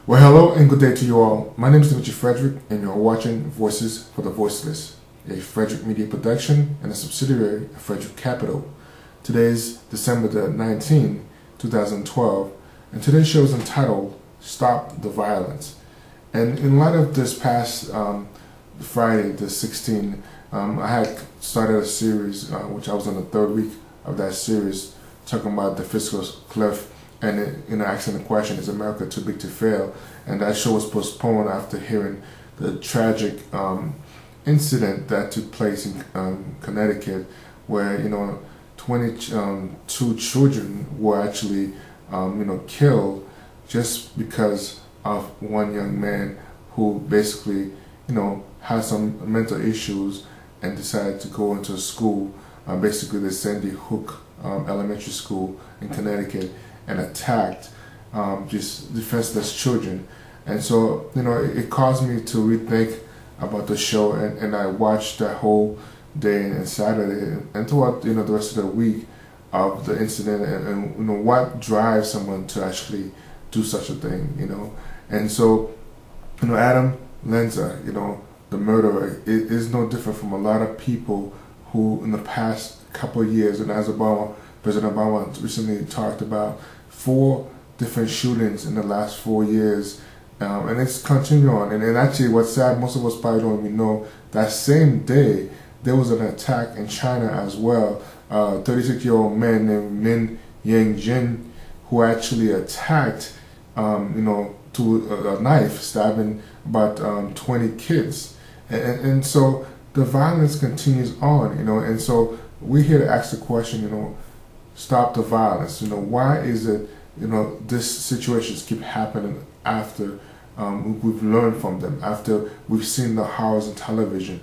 Well, hello and good day to you all. My name is Dimitri Frederick, and you're watching Voices for the Voiceless, a Frederick Media production and a subsidiary of Frederick Capital. Today is December the 19th, 2012, and today's show is entitled Stop the Violence. And in light of this past Friday, the 16th, I had started a series, which I was in the third week of that series, talking about the fiscal cliff and asking the question, is America too big to fail? And that show was postponed after hearing the tragic incident that took place in Connecticut, where 22 children were actually killed just because of one young man who basically had some mental issues and decided to go into a school, basically the Sandy Hook Elementary School in Connecticut, and attacked just defenseless children. And so it caused me to rethink about the show, and I watched that whole day and Saturday and throughout the rest of the week of the incident, and what drives someone to actually do such a thing, and so Adam Lanza, the murderer, is no different from a lot of people who in the past couple of years, and as President Obama recently talked about 4 different shootings in the last 4 years, and it's continuing on. And actually, what's sad, most of us probably don't even know, that same day there was an attack in China as well. 36-year-old man named Min Yang-jin, who actually attacked, to a knife, stabbing about 20 kids, and so the violence continues on, and so we're here to ask the question, stop the violence. Why is it, this situations keep happening after we've learned from them, after we've seen the horrors on television?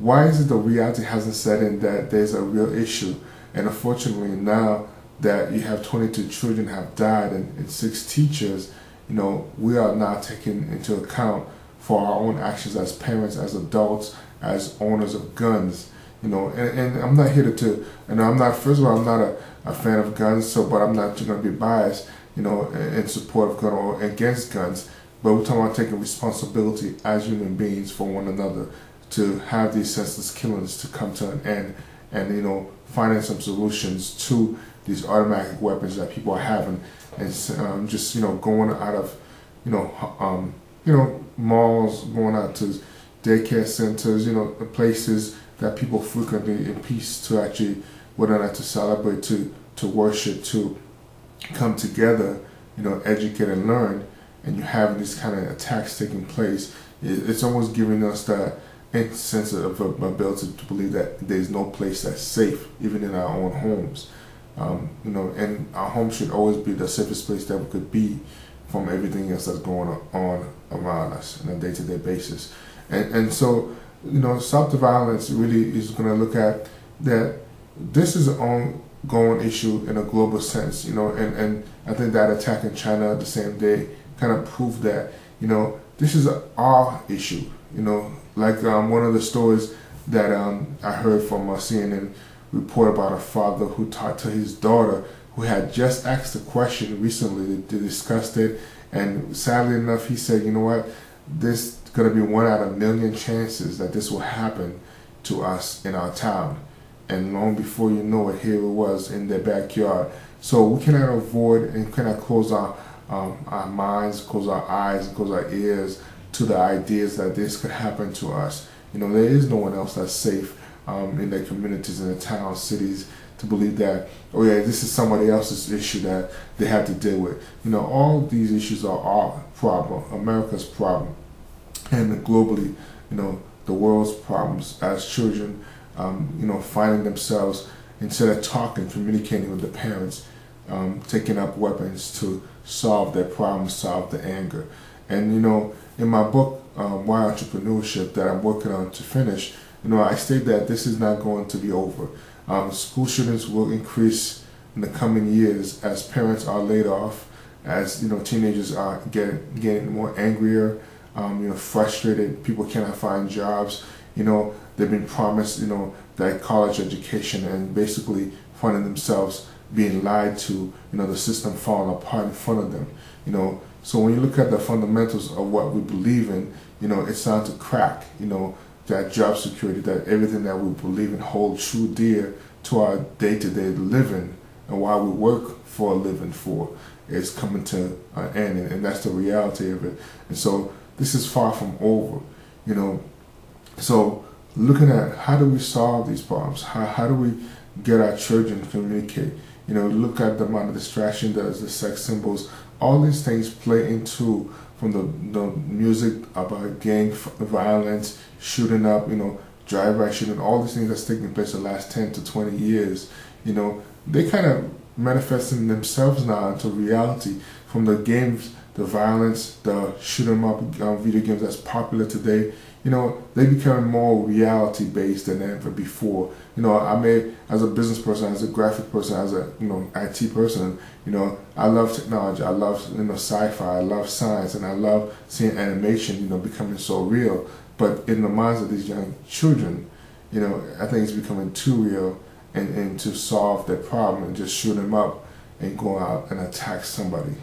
Why is it the reality hasn't set in that there's a real issue? And unfortunately, now that you have 22 children have died and 6 teachers, we are now taking into account for our own actions as parents, as adults, as owners of guns. And I'm not here I'm not, first of all, I'm not a fan of guns, but I'm not going to be biased, in support of gun or against guns. But we're talking about taking responsibility as human beings for one another to have these senseless killings to come to an end, and finding some solutions to these automatic weapons that people are having, and just going out of malls, going out to daycare centers, places that people frequently in peace to actually, whether or not to celebrate, to worship, to come together, educate and learn, and you have these kind of attacks taking place. It's almost giving us that sense of ability to believe that there's no place that's safe, even in our own homes. And our home should always be the safest place that we could be from everything else that's going on around us on a day-to-day basis. And so, stop the violence really is going to look at that this is an ongoing issue in a global sense, and I think that attack in China the same day kind of proved that, this is our issue, like one of the stories that I heard from a CNN report about a father who talked to his daughter who had just asked a question recently. They discussed it, and sadly enough, he said, this is going to be 1 out of a million chances that this will happen to us in our town. And long before you know it, here it was in their backyard. So we cannot avoid and cannot close our minds, close our eyes, close our ears to the ideas that this could happen to us. There is no one else that's safe in their communities, in their towns, cities, to believe that, oh yeah, this is somebody else's issue that they have to deal with. All these issues are our problem, America's problem, and globally, the world's problems as children, finding themselves, instead of talking, communicating with the parents, taking up weapons to solve their problems, solve the anger. And in my book, Why Entrepreneurship, that I'm working on to finish, I state that this is not going to be over. School shootings will increase in the coming years as parents are laid off, as teenagers are getting more angrier, frustrated. People cannot find jobs. They've been promised that college education, and basically finding themselves being lied to. The system falling apart in front of them. So when you look at the fundamentals of what we believe in, it's starting to crack. That job security, that everything that we believe in hold true dear to our day-to-day living and why we work for a living for is coming to an end, and that's the reality of it. And so this is far from over. So looking at how do we solve these problems, how do we get our children to communicate, look at the amount of distraction, the sex symbols, all these things play into from the music about gang violence, shooting up, drive-by shooting, all these things that's taking place the last 10 to 20 years, they kind of manifesting themselves now into reality from the games, the violence, the shoot 'em up video games that's popular today. They become more reality based than ever before. I may, as a business person, as a graphic person, as a IT person, I love technology, I love sci-fi, I love science, and I love seeing animation becoming so real. But in the minds of these young children, I think it's becoming too real, and to solve that problem and just shoot them up and go out and attack somebody.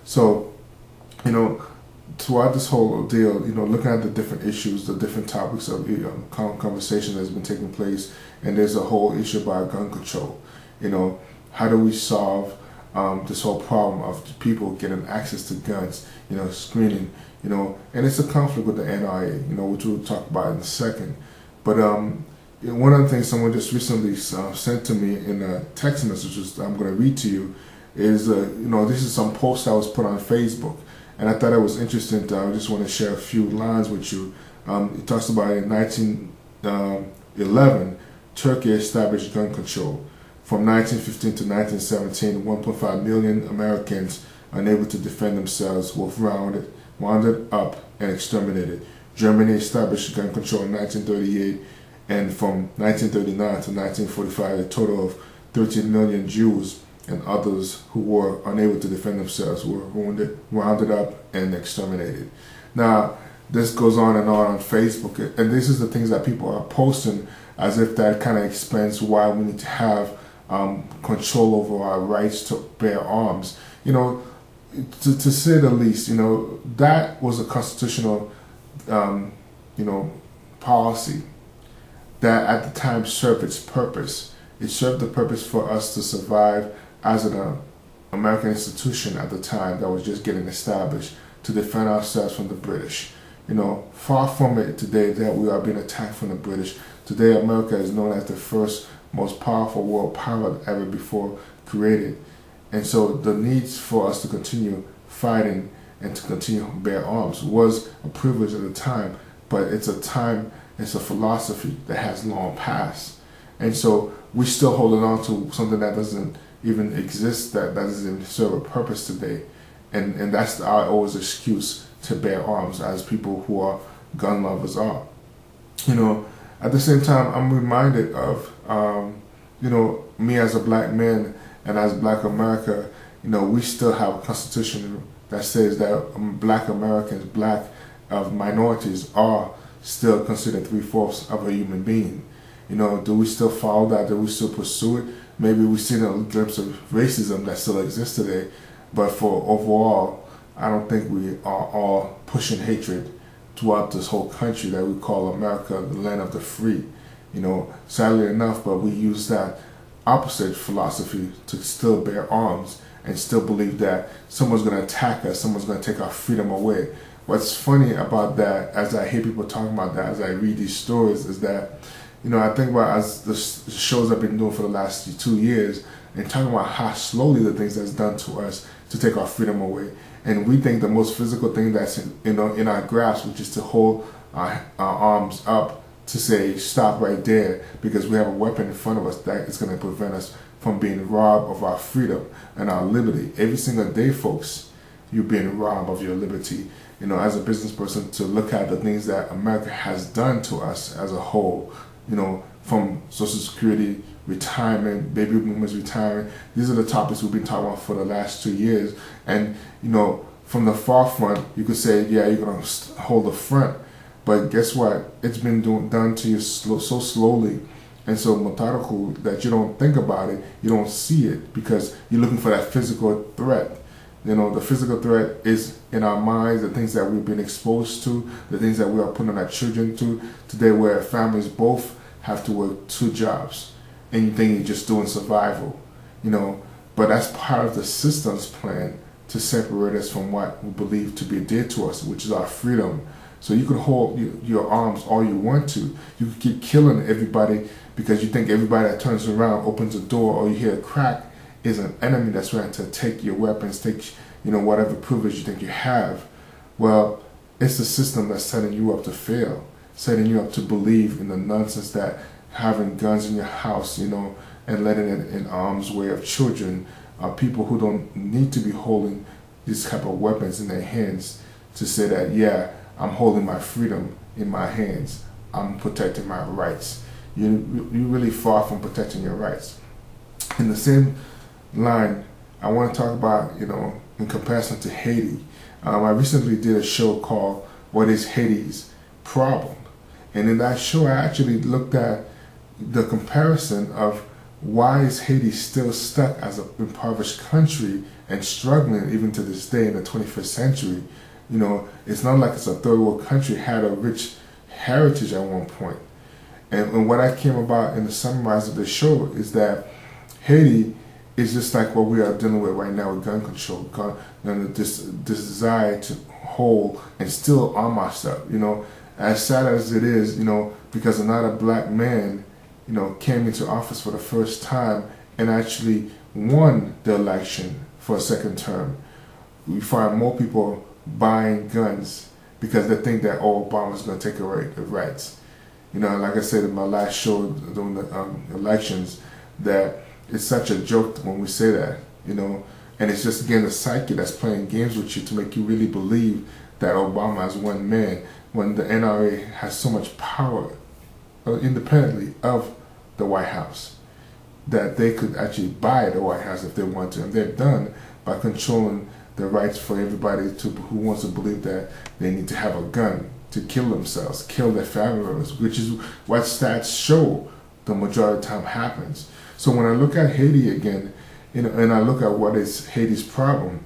So throughout this whole deal, looking at the different issues, the different topics of conversation that's been taking place, and there's a whole issue about gun control. How do we solve this whole problem of people getting access to guns, screening, and it's a conflict with the NRA, which we'll talk about in a second. But one of the things someone just recently sent to me in a text message, which I'm going to read to you, is, this is some post that was put on Facebook. And I thought it was interesting. I just want to share a few lines with you. It talks about in 1911, Turkey established gun control. From 1915 to 1917, 1.5 million Americans unable to defend themselves were rounded up and exterminated. Germany established gun control in 1938, and from 1939 to 1945, a total of 13 million Jews and others who were unable to defend themselves were rounded up and exterminated. Now, this goes on Facebook, and this is the things that people are posting as if that kind of explains why we need to have control over our rights to bear arms. To say the least, that was a constitutional, policy that at the time served its purpose. It served the purpose for us to survive as an American institution at the time that was just getting established to defend ourselves from the British. Far from it today that we are being attacked from the British. Today, America is known as the first most powerful world power ever before created. And so the needs for us to continue fighting and to continue to bear arms was a privilege at the time, but it's a philosophy that has long passed. And so we're still holding on to something that doesn't even exist, that doesn't even serve a purpose today. And that's our always excuse to bear arms as people who are gun lovers are. At the same time, I'm reminded of, me as a black man and as Black America, we still have a constitution that says that Black Americans, black minorities are still considered 3/4 of a human being. Do we still follow that? Do we still pursue it? Maybe we've seen a glimpse of racism that still exists today, but for overall, I don't think we are all pushing hatred throughout this whole country that we call America, the land of the free. Sadly enough, but we use that opposite philosophy to still bear arms and still believe that someone's going to attack us, someone's going to take our freedom away. What's funny about that, as I hear people talking about that, as I read these stories, is that, I think about as the shows I've been doing for the last 2 years, and talking about how slowly the things that's done to us to take our freedom away. And we think the most physical thing that's in our grasp, which is to hold our arms up to say, stop right there, because we have a weapon in front of us that is going to prevent us from being robbed of our freedom and our liberty. Every single day, folks, you're being robbed of your liberty. As a business person, to look at the things that America has done to us as a whole, from Social Security, retirement, baby boomers retiring. These are the topics we've been talking about for the last 2 years. And, from the far front, you could say, yeah, you're going to hold the front. But guess what? It's been done to you so slowly and so methodical that you don't think about it. You don't see it because you're looking for that physical threat. You know, the physical threat is in our minds, the things that we've been exposed to, the things that we are putting our children to. Today, where families both have to work 2 jobs, and you think you're just doing survival, you know. But that's part of the system's plan to separate us from what we believe to be dear to us, which is our freedom. So you can hold your arms all you want to. You can keep killing everybody because you think everybody that turns around, opens a door, or you hear a crack is an enemy that's trying to take your weapons, take, you know, whatever privilege you think you have. Well, it's the system that's setting you up to fail, setting you up to believe in the nonsense that having guns in your house, you know, and letting it in arm's way of children, people who don't need to be holding these type of weapons in their hands, to say that, yeah, I'm holding my freedom in my hands, I'm protecting my rights. You're really far from protecting your rights. In the same line, I want to talk about, you know, in comparison to Haiti. I recently did a show called What is Haiti's Problem? And in that show, I actually looked at the comparison of why is Haiti still stuck as an impoverished country and struggling even to this day in the 21st century. You know, it's not like it's a third world country, had a rich heritage at one point. And what I came about in the summarize of the show is that Haiti is just like what we are dealing with right now with gun control, and this desire to hold and still arm ourselves. You know, as sad as it is, you know, because another black man, you know, came into office for the first time and actually won the election for a second term. We find more people buying guns because they think that, oh, Obama's going to take away the rights. You know, like I said in my last show during the elections, that it's such a joke when we say that, you know, and it's just, again, the psyche that's playing games with you to make you really believe that Obama is one man when the NRA has so much power independently of the White House that they could actually buy the White House if they want to, and they're done by controlling the rights for everybody to who wants to believe that they need to have a gun to kill themselves, kill their family members, which is what stats show the majority of the time happens. So when I look at Haiti again, you know, and I look at what is Haiti's problem,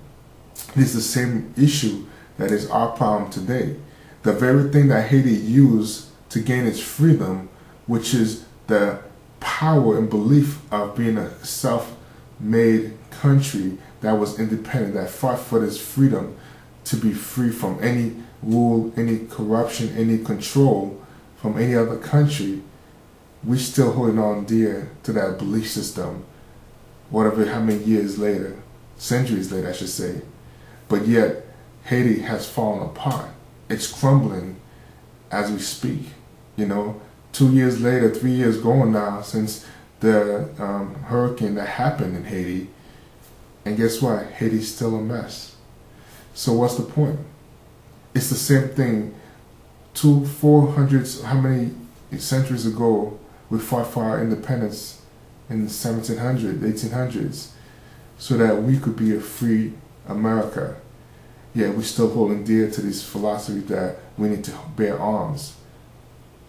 it's the same issue that is our problem today. The very thing that Haiti used to gain its freedom, which is the power and belief of being a self-made country that was independent, that fought for its freedom to be free from any rule, any corruption, any control from any other country. We're still holding on dear to that belief system, whatever, how many years later, centuries later I should say. But yet, Haiti has fallen apart. It's crumbling as we speak. You know, 2 years later, 3 years going now since the hurricane that happened in Haiti, and guess what? Haiti's still a mess. So what's the point? It's the same thing. 400, how many centuries ago we fought for our independence in the 1700s, 1800s, so that we could be a free America. Yeah, we're still holding dear to this philosophy that we need to bear arms.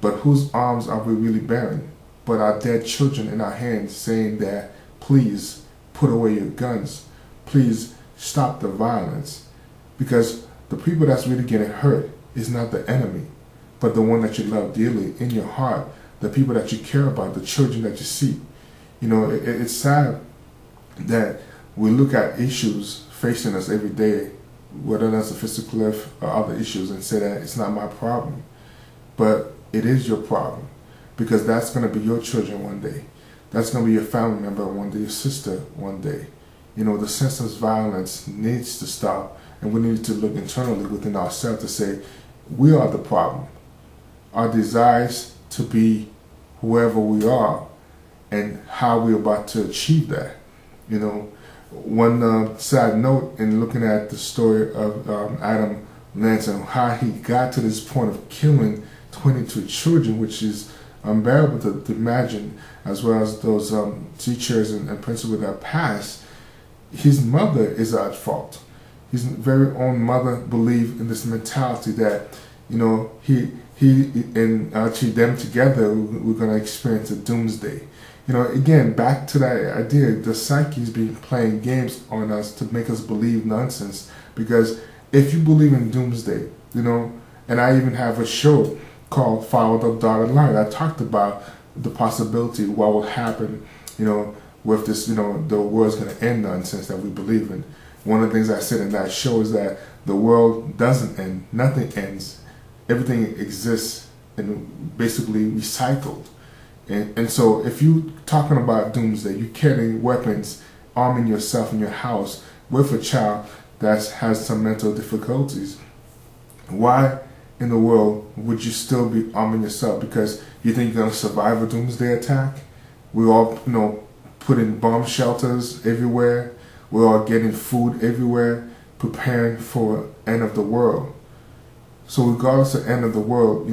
But whose arms are we really bearing? But our dead children in our hands saying that, please put away your guns. Please stop the violence. Because the people that's really getting hurt is not the enemy, but the one that you love dearly in your heart, the people that you care about, the children that you see. You know, it's sad that we look at issues facing us every day, whether that's a physical or other issues, and say that it's not my problem. But it is your problem, because that's going to be your children one day. That's going to be your family member one day, your sister one day. You know, the senseless violence needs to stop, and we need to look internally within ourselves to say, we are the problem. Our desires to be whoever we are and how we're about to achieve that. You know, one sad note in looking at the story of Adam Lance and how he got to this point of killing 22 children, which is unbearable to imagine, as well as those teachers and principals that passed. His mother is at fault. His very own mother believed in this mentality that, you know, he and actually them together, we're going to experience a doomsday. Again, back to that idea, the psyche's been playing games on us to make us believe nonsense. Because if you believe in doomsday, and I even have a show called Follow the Dotted Line. I talked about the possibility of what will happen, with this, the world's going to end nonsense that we believe in. One of the things I said in that show is that the world doesn't end. Nothing ends. Everything exists and basically recycled. And so if you're talking about doomsday, you're carrying weapons, arming yourself in your house with a child that has some mental difficulties, why in the world would you still be arming yourself? Because you think you're going to survive a doomsday attack? We're all, putting bomb shelters everywhere. We're all getting food everywhere, preparing for end of the world. So regardless of end of the world,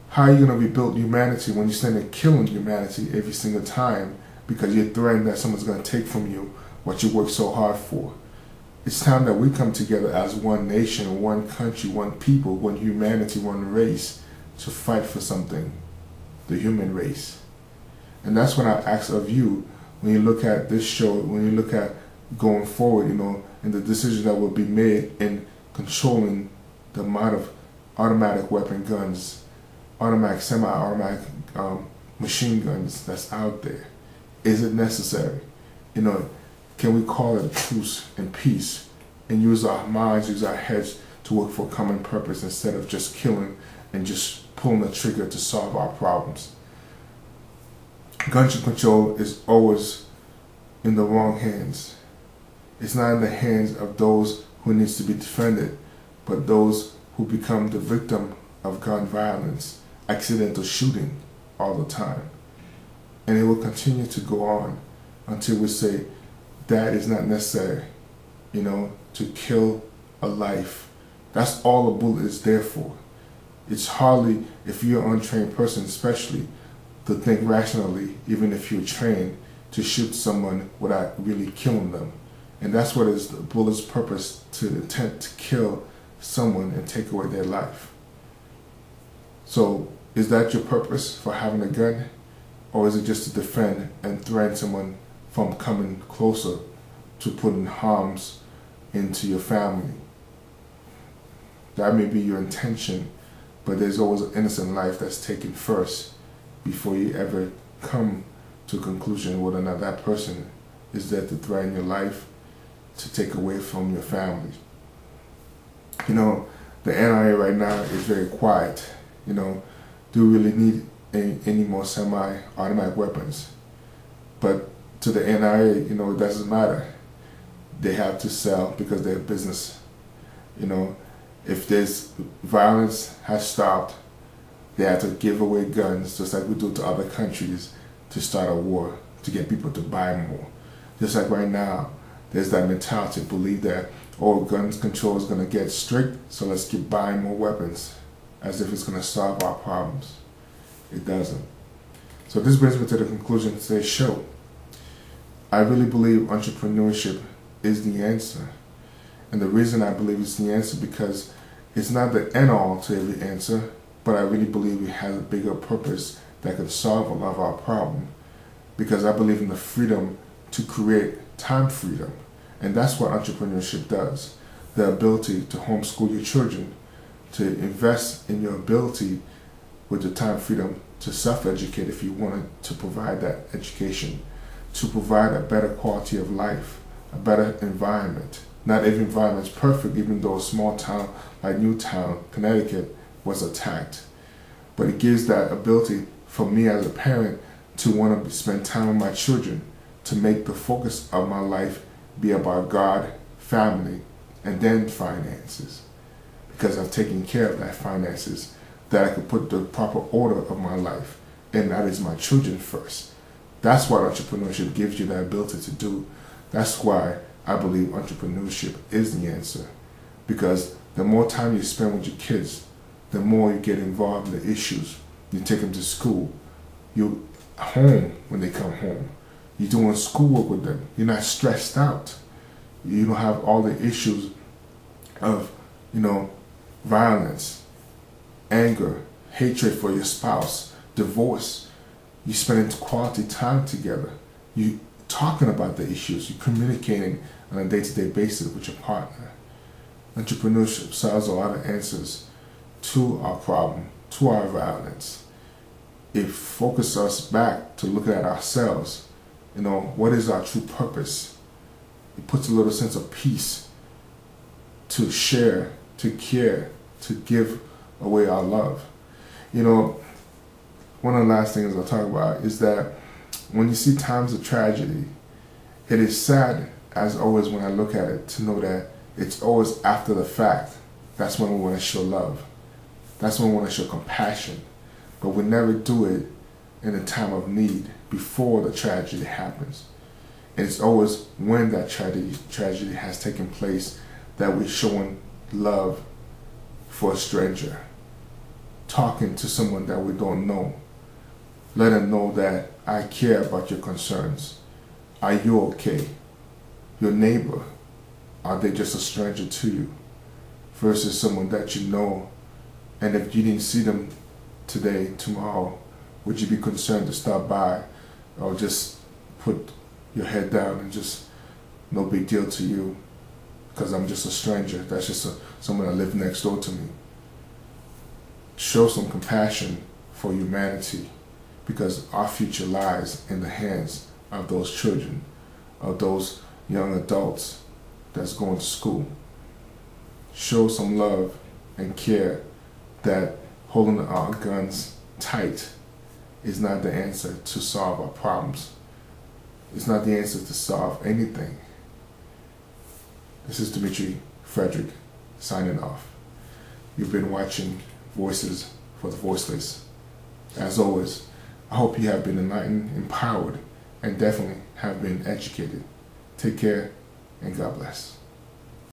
how are you going to rebuild humanity when you're standing there killing humanity every single time because you're threatening that someone's going to take from you what you worked so hard for? It's time that we come together as one nation, one country, one people, one humanity, one race to fight for something, the human race. And that's what I ask of you when you look at this show, when you look at going forward, and the decisions that will be made in controlling the amount of automatic weapon guns, automatic, semi-automatic machine guns that's out there. Is it necessary? Can we call it a truce and peace and use our minds, use our heads to work for a common purpose instead of just killing and just pulling the trigger to solve our problems? Gun control is always in the wrong hands. It's not in the hands of those who needs to be defended, but those who become the victim of gun violence, accidental shooting all the time. And it will continue to go on until we say that is not necessary, to kill a life. That's all a bullet is there for. It's hardly, if you're an untrained person especially, to think rationally, even if you're trained, to shoot someone without really killing them. And that's what is the bullet's purpose, to attempt to kill someone and take away their life. So is that your purpose for having a gun? Or is it just to defend and threaten someone from coming closer to putting harms into your family? That may be your intention, but there's always an innocent life that's taken first before you ever come to a conclusion whether or not that person is there to threaten your life, to take away from your family. The NRA right now is very quiet. Do we really need any more semi-automatic weapons? But to the NRA, it doesn't matter. They have to sell because they're a business. If this violence has stopped, they have to give away guns just like we do to other countries to start a war, to get people to buy more. Just like right now, there's that mentality to believe that, gun control is going to get strict, so let's keep buying more weapons, as if it's going to solve our problems. It doesn't. So this brings me to the conclusion of today's show. I really believe entrepreneurship is the answer. And the reason I believe it's the answer because it's not the end-all to every answer, but I really believe it has a bigger purpose that could solve a lot of our problem. Because I believe in the freedom to create time freedom. And that's what entrepreneurship does. The ability to homeschool your children, to invest in your ability with the time freedom to self-educate if you wanted to provide that education, to provide a better quality of life, a better environment. Not every environment is perfect, even though a small town like Newtown, Connecticut was attacked. But it gives that ability for me as a parent to want to spend time with my children, to make the focus of my life be about God, family, and then finances. Because I've taken care of that finances, that I could put the proper order of my life, and that is my children first. That's what entrepreneurship gives you the ability to do. That's why I believe entrepreneurship is the answer. Because the more time you spend with your kids, the more you get involved in the issues. You take them to school. You're home when they come home. You're doing schoolwork with them. You're not stressed out. You don't have all the issues of, violence, anger, hatred for your spouse, divorce. You spending quality time together. You talking about the issues. You communicating on a day-to-day basis with your partner. Entrepreneurship solves a lot of answers to our problem, to our violence. It focuses us back to look at ourselves. What is our true purpose? It puts a little sense of peace to share, to care, to give away our love. One of the last things I'll talk about is that when you see times of tragedy, it is sad, as always, when I look at it, to know that it's always after the fact. That's when we want to show love. That's when we want to show compassion. But we never do it in a time of need, before the tragedy happens. And it's always when that tragedy has taken place that we're showing love for a stranger. Talking to someone that we don't know. Let them know that I care about your concerns. Are you okay? Your neighbor, are they just a stranger to you? Versus someone that you know, and if you didn't see them today, tomorrow, would you be concerned to stop by, or just put your head down and just, no big deal to you, because I'm just a stranger, that's just someone that lives next door to me? Show some compassion for humanity, because our future lies in the hands of those children, of those young adults that's going to school. Show some love and care, that holding our guns tight is not the answer to solve our problems. It's not the answer to solve anything. This is Dimitri Frederick signing off. You've been watching Voices for the Voiceless. As always, I hope you have been enlightened, empowered, and definitely have been educated. Take care, and God bless.